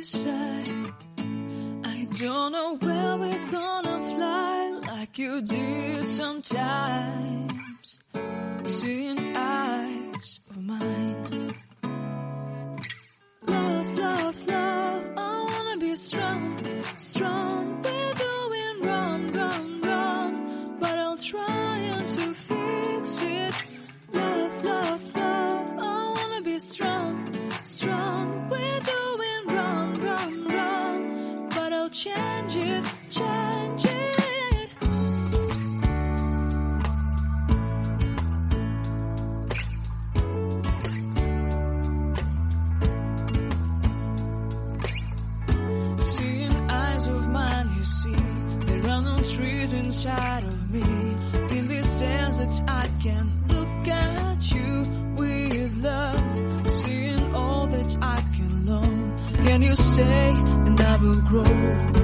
inside. I don't know where we're gonna fly like you did sometimes. Seeing eyes of mine. Love, love, love, I wanna be strong, strong. We're doing wrong, wrong, wrong, but I'll try to fix it. Love, love, love, I wanna be strong, strong. We're doing wrong, wrong, wrong, but I'll change it, change it. Trees inside of me. In this desert I can look at you with love, seeing all that I can learn. Can you stay and I will grow?